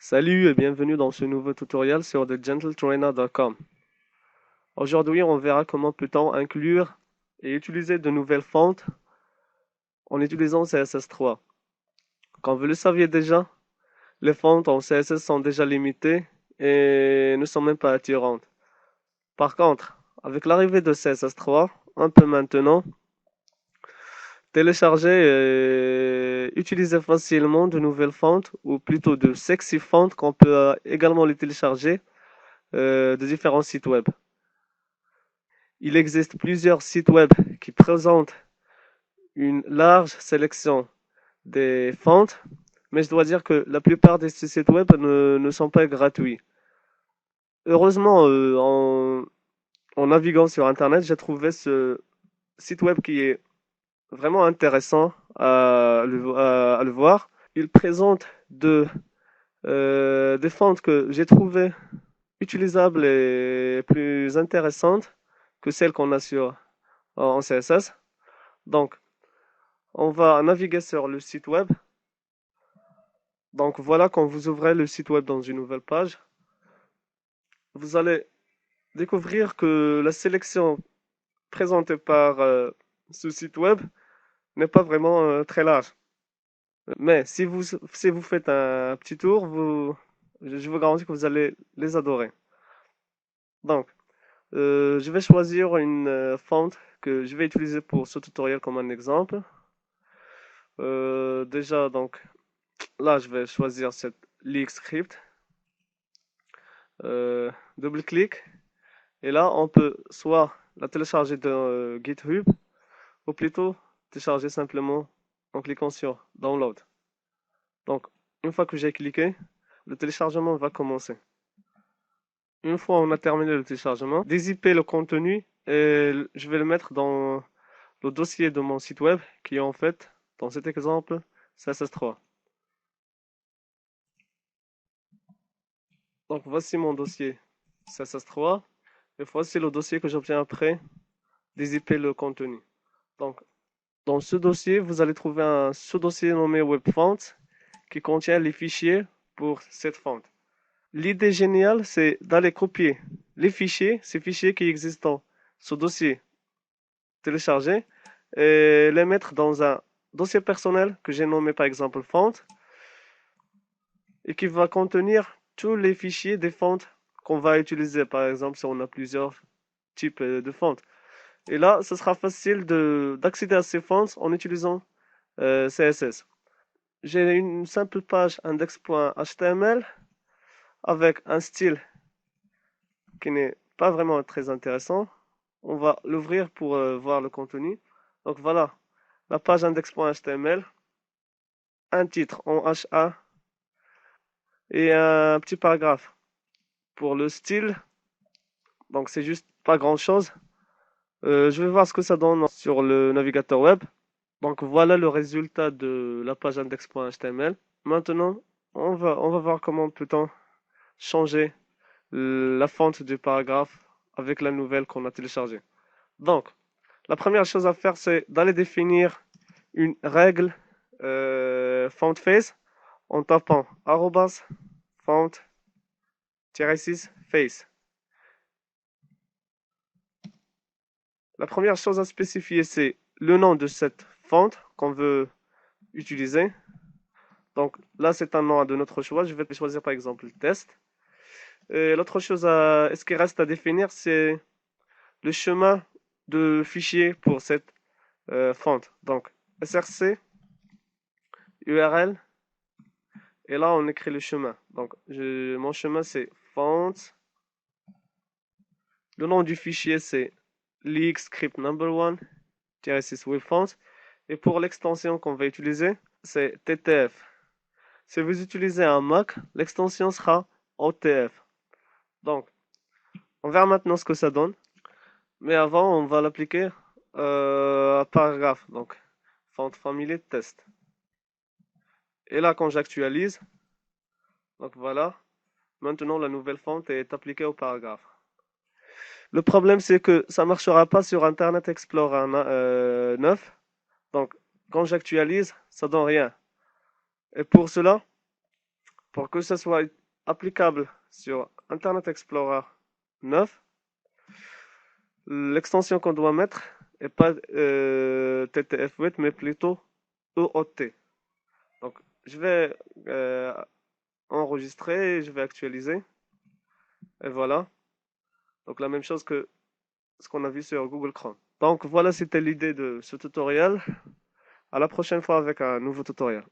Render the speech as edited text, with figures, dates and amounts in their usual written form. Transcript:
Salut et bienvenue dans ce nouveau tutoriel sur thegentletrainer.com. Aujourd'hui, on verra comment peut-on inclure et utiliser de nouvelles fontes en utilisant CSS3. Comme vous le saviez déjà, les fontes en CSS sont déjà limitées et ne sont même pas attirantes. Par contre, avec l'arrivée de CSS3, on peut maintenant télécharger et utiliser facilement de nouvelles fontes ou plutôt de sexy fonts qu'on peut également les télécharger de différents sites web. Il existe plusieurs sites web qui présentent une large sélection des fonts, mais je dois dire que la plupart de ces sites web ne sont pas gratuits. Heureusement, en naviguant sur Internet, j'ai trouvé ce site web qui est vraiment intéressant à le voir. Il présente des fonts que j'ai trouvées utilisables et plus intéressantes que celles qu'on a en CSS. Donc, on va naviguer sur le site web. Donc voilà, quand vous ouvrez le site web dans une nouvelle page, vous allez découvrir que la sélection présentée par ce site web n'est pas vraiment très large. Mais si vous faites un petit tour, je vous garantis que vous allez les adorer. Donc, je vais choisir une font que je vais utiliser pour ce tutoriel comme un exemple. Déjà, donc, là, je vais choisir cette Leak Script. Double-clic. Et là, on peut soit la télécharger de GitHub ou plutôt télécharger simplement en cliquant sur Download. Donc, une fois que j'ai cliqué, le téléchargement va commencer. Une fois on a terminé le téléchargement, dézipper le contenu et je vais le mettre dans le dossier de mon site web qui est en fait, dans cet exemple, CSS3. Donc, voici mon dossier CSS3 et voici le dossier que j'obtiens après dézipper le contenu. Donc, dans ce dossier, vous allez trouver un sous-dossier nommé WebFont qui contient les fichiers pour cette font. L'idée géniale, c'est d'aller copier les fichiers, ces fichiers qui existent dans ce dossier téléchargé, et les mettre dans un dossier personnel que j'ai nommé par exemple font et qui va contenir tous les fichiers des fonts qu'on va utiliser. Par exemple, si on a plusieurs types de fonts. Et là, ce sera facile d'accéder à ces fonts en utilisant CSS. J'ai une simple page index.html avec un style qui n'est pas vraiment très intéressant. On va l'ouvrir pour voir le contenu. Donc voilà, la page index.html, un titre en HA et un petit paragraphe. Pour le style, donc c'est juste pas grand chose. Je vais voir ce que ça donne sur le navigateur web. Donc voilà le résultat de la page index.html. Maintenant, on va voir comment peut-on changer la fonte du paragraphe avec la nouvelle qu'on a téléchargée. Donc, la première chose à faire, c'est d'aller définir une règle font face en tapant arrobas font-6 face. La première chose à spécifier, c'est le nom de cette font qu'on veut utiliser. Donc là, c'est un nom de notre choix. Je vais choisir par exemple test. Et l'autre chose ce qui reste à définir, c'est le chemin de fichier pour cette font. Donc src, URL, et là on écrit le chemin. Donc mon chemin c'est font. Le nom du fichier c'est leak script number one 6 webfont. Et pour l'extension qu'on va utiliser, c'est TTF. Si vous utilisez un Mac, l'extension sera OTF. Donc, on verra maintenant ce que ça donne. Mais avant, on va l'appliquer à paragraphe. Donc, font family test. Et là, quand j'actualise, donc voilà, maintenant la nouvelle font est appliquée au paragraphe. Le problème, c'est que ça ne marchera pas sur Internet Explorer 9. Donc, quand j'actualise, ça donne rien. Et pour cela, Pour que ça soit applicable sur Internet Explorer 9, l'extension qu'on doit mettre est pas TTF8, mais plutôt EOT. Donc, je vais enregistrer, je vais actualiser, et voilà. Donc, la même chose que ce qu'on a vu sur Google Chrome. Donc, voilà, c'était l'idée de ce tutoriel. À la prochaine fois avec un nouveau tutoriel.